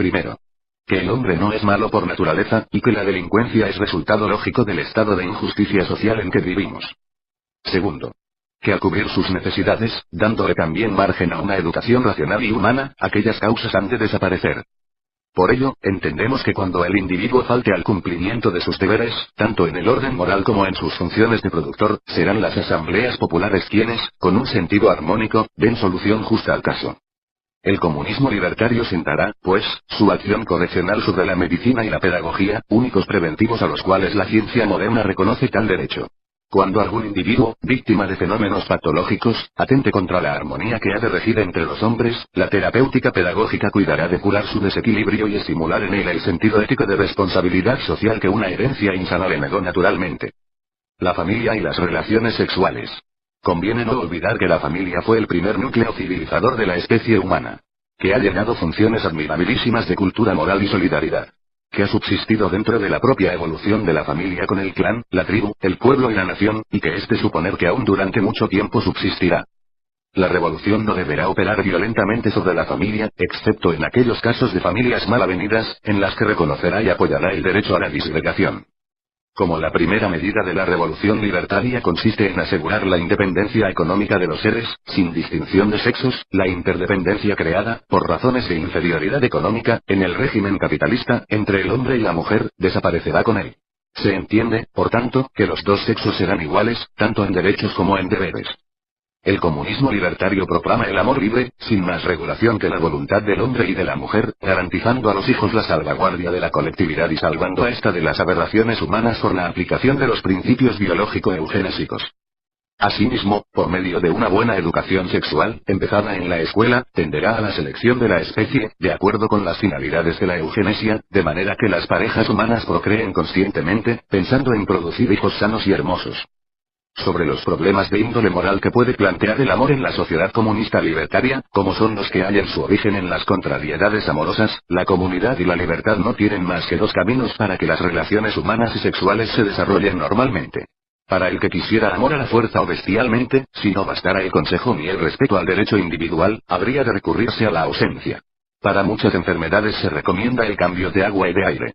Primero, que el hombre no es malo por naturaleza, y que la delincuencia es resultado lógico del estado de injusticia social en que vivimos. Segundo, que al cubrir sus necesidades, dándole también margen a una educación racional y humana, aquellas causas han de desaparecer. Por ello, entendemos que cuando el individuo falte al cumplimiento de sus deberes, tanto en el orden moral como en sus funciones de productor, serán las asambleas populares quienes, con un sentido armónico, den solución justa al caso. El comunismo libertario sentará, pues, su acción correccional sobre la medicina y la pedagogía, únicos preventivos a los cuales la ciencia moderna reconoce tal derecho. Cuando algún individuo, víctima de fenómenos patológicos, atente contra la armonía que ha de regir entre los hombres, la terapéutica pedagógica cuidará de curar su desequilibrio y estimular en él el sentido ético de responsabilidad social que una herencia insana le negó naturalmente. La familia y las relaciones sexuales. Conviene no olvidar que la familia fue el primer núcleo civilizador de la especie humana. Que ha llenado funciones admirabilísimas de cultura moral y solidaridad. Que ha subsistido dentro de la propia evolución de la familia con el clan, la tribu, el pueblo y la nación, y que es de suponer que aún durante mucho tiempo subsistirá. La revolución no deberá operar violentamente sobre la familia, excepto en aquellos casos de familias mal avenidas, en las que reconocerá y apoyará el derecho a la disgregación. Como la primera medida de la revolución libertaria consiste en asegurar la independencia económica de los seres, sin distinción de sexos, la interdependencia creada, por razones de inferioridad económica, en el régimen capitalista, entre el hombre y la mujer, desaparecerá con él. Se entiende, por tanto, que los dos sexos serán iguales, tanto en derechos como en deberes. El comunismo libertario proclama el amor libre, sin más regulación que la voluntad del hombre y de la mujer, garantizando a los hijos la salvaguardia de la colectividad y salvando a esta de las aberraciones humanas por la aplicación de los principios biológico-eugenésicos. Asimismo, por medio de una buena educación sexual, empezada en la escuela, tenderá a la selección de la especie, de acuerdo con las finalidades de la eugenesia, de manera que las parejas humanas procreen conscientemente, pensando en producir hijos sanos y hermosos. Sobre los problemas de índole moral que puede plantear el amor en la sociedad comunista libertaria, como son los que hallan su origen en las contrariedades amorosas, la comunidad y la libertad no tienen más que dos caminos para que las relaciones humanas y sexuales se desarrollen normalmente. Para el que quisiera amor a la fuerza o bestialmente, si no bastara el consejo ni el respeto al derecho individual, habría de recurrirse a la ausencia. Para muchas enfermedades se recomienda el cambio de agua y de aire.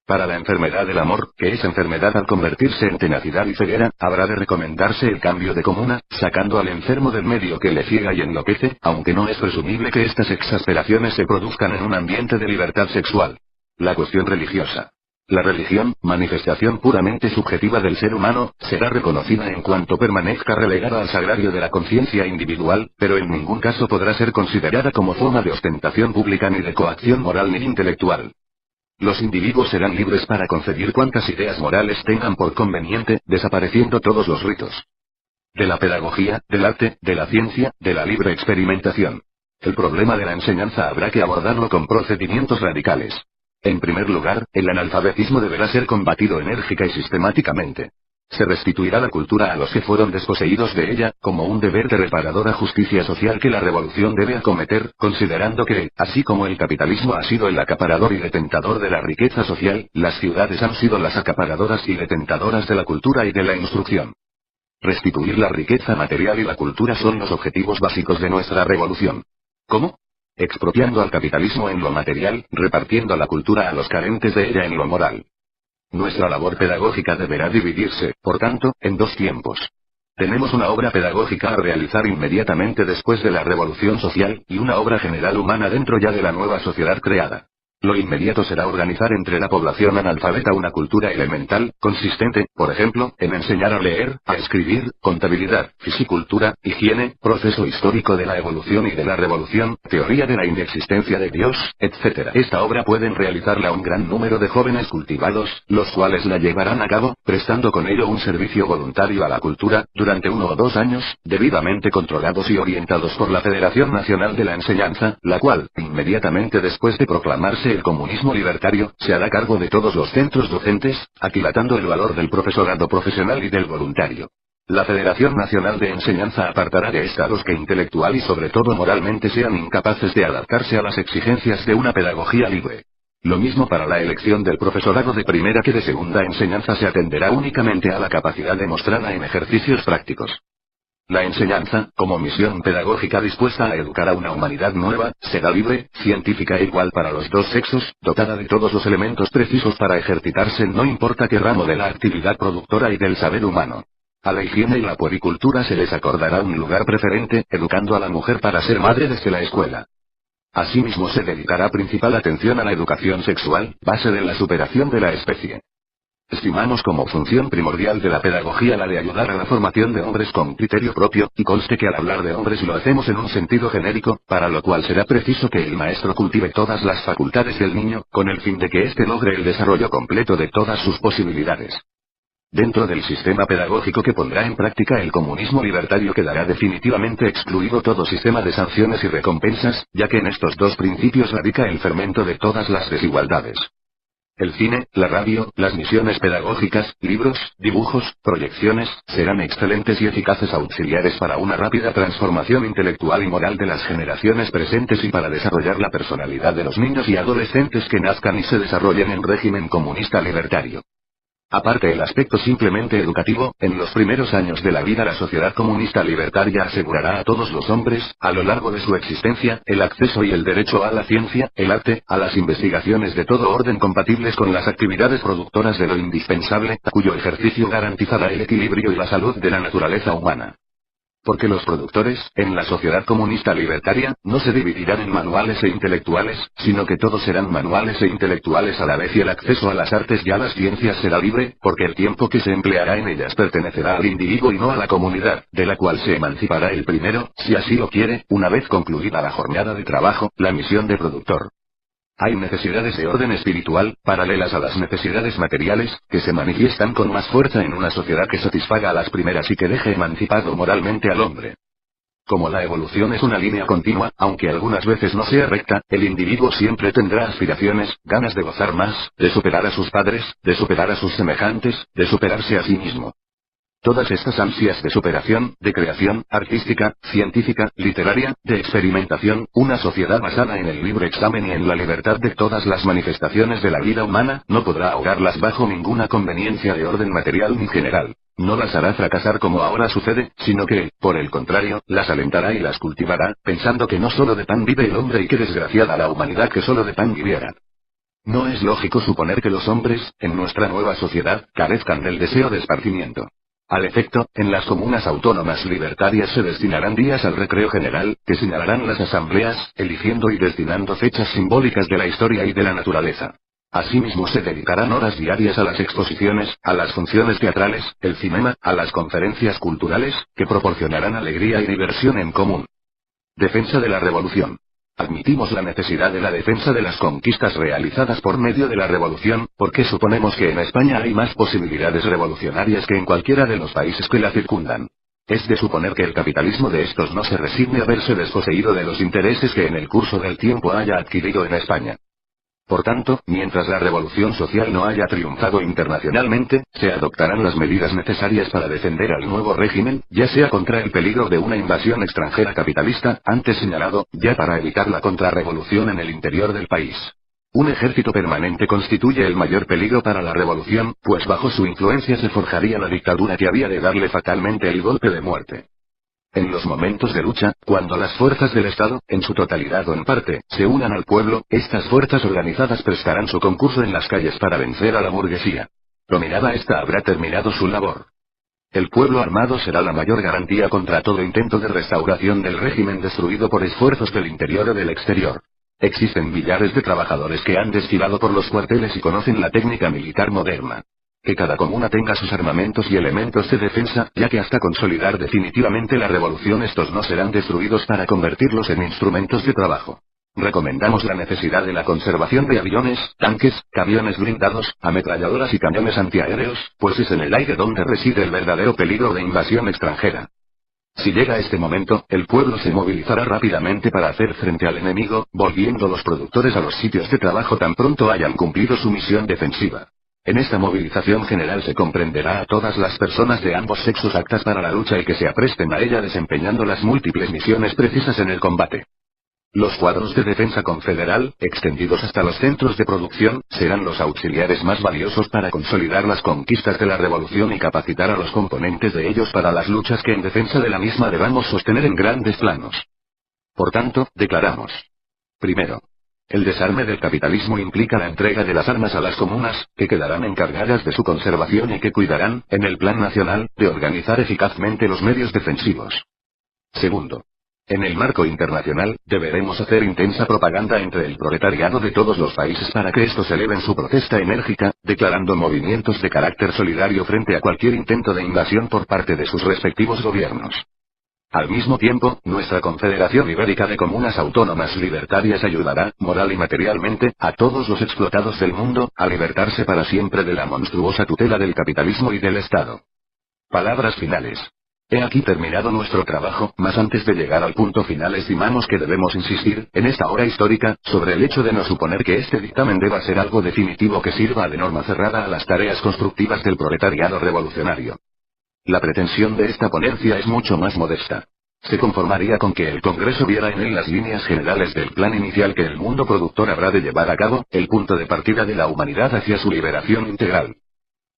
Para la enfermedad del amor, que es enfermedad al convertirse en tenacidad y ceguera, habrá de recomendarse el cambio de comuna, sacando al enfermo del medio que le ciega y enloquece, aunque no es presumible que estas exasperaciones se produzcan en un ambiente de libertad sexual. La cuestión religiosa. La religión, manifestación puramente subjetiva del ser humano, será reconocida en cuanto permanezca relegada al sagrario de la conciencia individual, pero en ningún caso podrá ser considerada como forma de ostentación pública ni de coacción moral ni intelectual. Los individuos serán libres para concebir cuantas ideas morales tengan por conveniente, desapareciendo todos los ritos. De la pedagogía, del arte, de la ciencia, de la libre experimentación. El problema de la enseñanza habrá que abordarlo con procedimientos radicales. En primer lugar, el analfabetismo deberá ser combatido enérgica y sistemáticamente. Se restituirá la cultura a los que fueron desposeídos de ella, como un deber de reparadora justicia social que la revolución debe acometer, considerando que, así como el capitalismo ha sido el acaparador y detentador de la riqueza social, las ciudades han sido las acaparadoras y detentadoras de la cultura y de la instrucción. Restituir la riqueza material y la cultura son los objetivos básicos de nuestra revolución. ¿Cómo? Expropiando al capitalismo en lo material, repartiendo la cultura a los carentes de ella en lo moral. Nuestra labor pedagógica deberá dividirse, por tanto, en dos tiempos. Tenemos una obra pedagógica a realizar inmediatamente después de la revolución social, y una obra general humana dentro ya de la nueva sociedad creada. Lo inmediato será organizar entre la población analfabeta una cultura elemental, consistente, por ejemplo, en enseñar a leer, a escribir, contabilidad, fisicultura, higiene, proceso histórico de la evolución y de la revolución, teoría de la inexistencia de Dios, etc. Esta obra pueden realizarla un gran número de jóvenes cultivados, los cuales la llevarán a cabo, prestando con ello un servicio voluntario a la cultura, durante 1 o 2 años, debidamente controlados y orientados por la Federación Nacional de la Enseñanza, la cual, inmediatamente después de proclamarse el comunismo libertario, se hará cargo de todos los centros docentes, aquilatando el valor del profesorado profesional y del voluntario. La Federación Nacional de Enseñanza apartará de esta a los que intelectual y sobre todo moralmente sean incapaces de adaptarse a las exigencias de una pedagogía libre. Lo mismo para la elección del profesorado de primera que de segunda enseñanza se atenderá únicamente a la capacidad demostrada en ejercicios prácticos. La enseñanza, como misión pedagógica dispuesta a educar a una humanidad nueva, será libre, científica e igual para los dos sexos, dotada de todos los elementos precisos para ejercitarse en no importa qué ramo de la actividad productora y del saber humano. A la higiene y la puericultura se les acordará un lugar preferente, educando a la mujer para ser madre desde la escuela. Asimismo se dedicará principal atención a la educación sexual, base de la superación de la especie. Estimamos como función primordial de la pedagogía la de ayudar a la formación de hombres con criterio propio, y conste que al hablar de hombres lo hacemos en un sentido genérico, para lo cual será preciso que el maestro cultive todas las facultades del niño, con el fin de que éste logre el desarrollo completo de todas sus posibilidades. Dentro del sistema pedagógico que pondrá en práctica el comunismo libertario quedará definitivamente excluido todo sistema de sanciones y recompensas, ya que en estos dos principios radica el fermento de todas las desigualdades. El cine, la radio, las misiones pedagógicas, libros, dibujos, proyecciones, serán excelentes y eficaces auxiliares para una rápida transformación intelectual y moral de las generaciones presentes y para desarrollar la personalidad de los niños y adolescentes que nazcan y se desarrollen en régimen comunista libertario. Aparte el aspecto simplemente educativo, en los primeros años de la vida la sociedad comunista libertaria asegurará a todos los hombres, a lo largo de su existencia, el acceso y el derecho a la ciencia, el arte, a las investigaciones de todo orden compatibles con las actividades productoras de lo indispensable, cuyo ejercicio garantizará el equilibrio y la salud de la naturaleza humana. Porque los productores, en la sociedad comunista libertaria, no se dividirán en manuales e intelectuales, sino que todos serán manuales e intelectuales a la vez y el acceso a las artes y a las ciencias será libre, porque el tiempo que se empleará en ellas pertenecerá al individuo y no a la comunidad, de la cual se emancipará el primero, si así lo quiere, una vez concluida la jornada de trabajo, la misión de productor. Hay necesidades de orden espiritual, paralelas a las necesidades materiales, que se manifiestan con más fuerza en una sociedad que satisfaga a las primeras y que deje emancipado moralmente al hombre. Como la evolución es una línea continua, aunque algunas veces no sea recta, el individuo siempre tendrá aspiraciones, ganas de gozar más, de superar a sus padres, de superar a sus semejantes, de superarse a sí mismo. Todas estas ansias de superación, de creación, artística, científica, literaria, de experimentación, una sociedad basada en el libre examen y en la libertad de todas las manifestaciones de la vida humana, no podrá ahogarlas bajo ninguna conveniencia de orden material ni general. No las hará fracasar como ahora sucede, sino que, por el contrario, las alentará y las cultivará, pensando que no solo de pan vive el hombre y que desgraciada la humanidad que solo de pan viviera. No es lógico suponer que los hombres, en nuestra nueva sociedad, carezcan del deseo de esparcimiento. Al efecto, en las comunas autónomas libertarias se destinarán días al recreo general, que señalarán las asambleas, eligiendo y destinando fechas simbólicas de la historia y de la naturaleza. Asimismo se dedicarán horas diarias a las exposiciones, a las funciones teatrales, el cinema, a las conferencias culturales, que proporcionarán alegría y diversión en común. Defensa de la revolución. Admitimos la necesidad de la defensa de las conquistas realizadas por medio de la revolución, porque suponemos que en España hay más posibilidades revolucionarias que en cualquiera de los países que la circundan. Es de suponer que el capitalismo de estos no se resigne a verse desposeído de los intereses que en el curso del tiempo haya adquirido en España. Por tanto, mientras la revolución social no haya triunfado internacionalmente, se adoptarán las medidas necesarias para defender al nuevo régimen, ya sea contra el peligro de una invasión extranjera capitalista, antes señalado, ya para evitar la contrarrevolución en el interior del país. Un ejército permanente constituye el mayor peligro para la revolución, pues bajo su influencia se forjaría la dictadura que había de darle fatalmente el golpe de muerte. En los momentos de lucha, cuando las fuerzas del Estado, en su totalidad o en parte, se unan al pueblo, estas fuerzas organizadas prestarán su concurso en las calles para vencer a la burguesía. Dominada esta habrá terminado su labor. El pueblo armado será la mayor garantía contra todo intento de restauración del régimen destruido por esfuerzos del interior o del exterior. Existen millares de trabajadores que han desfilado por los cuarteles y conocen la técnica militar moderna. Que cada comuna tenga sus armamentos y elementos de defensa, ya que hasta consolidar definitivamente la revolución estos no serán destruidos para convertirlos en instrumentos de trabajo. Recomendamos la necesidad de la conservación de aviones, tanques, camiones blindados, ametralladoras y cañones antiaéreos, pues es en el aire donde reside el verdadero peligro de invasión extranjera. Si llega este momento, el pueblo se movilizará rápidamente para hacer frente al enemigo, volviendo los productores a los sitios de trabajo tan pronto hayan cumplido su misión defensiva. En esta movilización general se comprenderá a todas las personas de ambos sexos aptas para la lucha y que se apresten a ella desempeñando las múltiples misiones precisas en el combate. Los cuadros de defensa confederal, extendidos hasta los centros de producción, serán los auxiliares más valiosos para consolidar las conquistas de la revolución y capacitar a los componentes de ellos para las luchas que en defensa de la misma debamos sostener en grandes planos. Por tanto, declaramos. Primero. El desarme del capitalismo implica la entrega de las armas a las comunas, que quedarán encargadas de su conservación y que cuidarán, en el plan nacional, de organizar eficazmente los medios defensivos. Segundo. En el marco internacional, deberemos hacer intensa propaganda entre el proletariado de todos los países para que estos eleven su protesta enérgica, declarando movimientos de carácter solidario frente a cualquier intento de invasión por parte de sus respectivos gobiernos. Al mismo tiempo, nuestra Confederación Ibérica de Comunas Autónomas Libertarias ayudará, moral y materialmente, a todos los explotados del mundo, a libertarse para siempre de la monstruosa tutela del capitalismo y del Estado. Palabras finales. He aquí terminado nuestro trabajo, mas antes de llegar al punto final estimamos que debemos insistir, en esta hora histórica, sobre el hecho de no suponer que este dictamen deba ser algo definitivo que sirva de norma cerrada a las tareas constructivas del proletariado revolucionario. La pretensión de esta ponencia es mucho más modesta. Se conformaría con que el Congreso viera en él las líneas generales del plan inicial que el mundo productor habrá de llevar a cabo, el punto de partida de la humanidad hacia su liberación integral.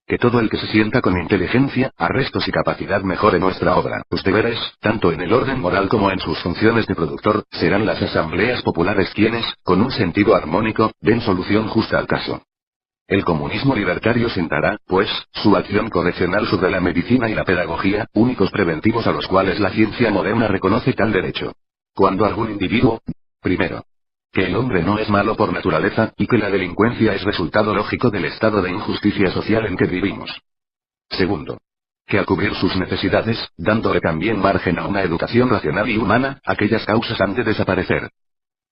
Que todo el que se sienta con inteligencia, arrestos y capacidad mejore nuestra obra. Sus deberes, tanto en el orden moral como en sus funciones de productor, serán las asambleas populares quienes, con un sentido armónico, den solución justa al caso. El comunismo libertario sentará, pues, su acción correccional sobre la medicina y la pedagogía, únicos preventivos a los cuales la ciencia moderna reconoce tal derecho. Cuando algún individuo, primero, que el hombre no es malo por naturaleza, y que la delincuencia es resultado lógico del estado de injusticia social en que vivimos. Segundo, que al cubrir sus necesidades, dándole también margen a una educación racional y humana, aquellas causas han de desaparecer.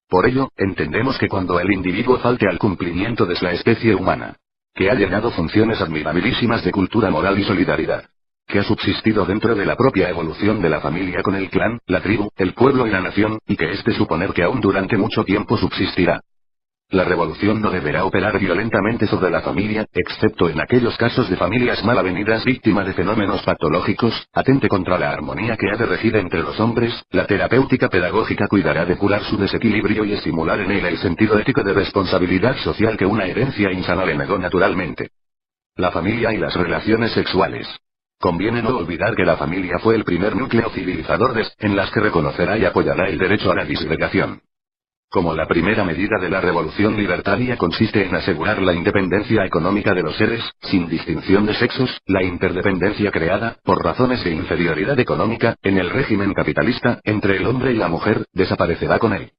Por ello, entendemos que cuando el individuo falte al cumplimiento de la especie humana, que ha llenado funciones admirabilísimas de cultura moral y solidaridad, que ha subsistido dentro de la propia evolución de la familia con el clan, la tribu, el pueblo y la nación, y que es de suponer que aún durante mucho tiempo subsistirá. La revolución no deberá operar violentamente sobre la familia, excepto en aquellos casos de familias mal avenidas víctimas de fenómenos patológicos, atente contra la armonía que ha de regir entre los hombres. La terapéutica pedagógica cuidará de curar su desequilibrio y estimular en él el sentido ético de responsabilidad social que una herencia insana le negó naturalmente. La familia y las relaciones sexuales. Conviene no olvidar que la familia fue el primer núcleo civilizador en las que reconocerá y apoyará el derecho a la disgregación. Como la primera medida de la revolución libertaria consiste en asegurar la independencia económica de los seres, sin distinción de sexos, la interdependencia creada, por razones de inferioridad económica, en el régimen capitalista, entre el hombre y la mujer, desaparecerá con él.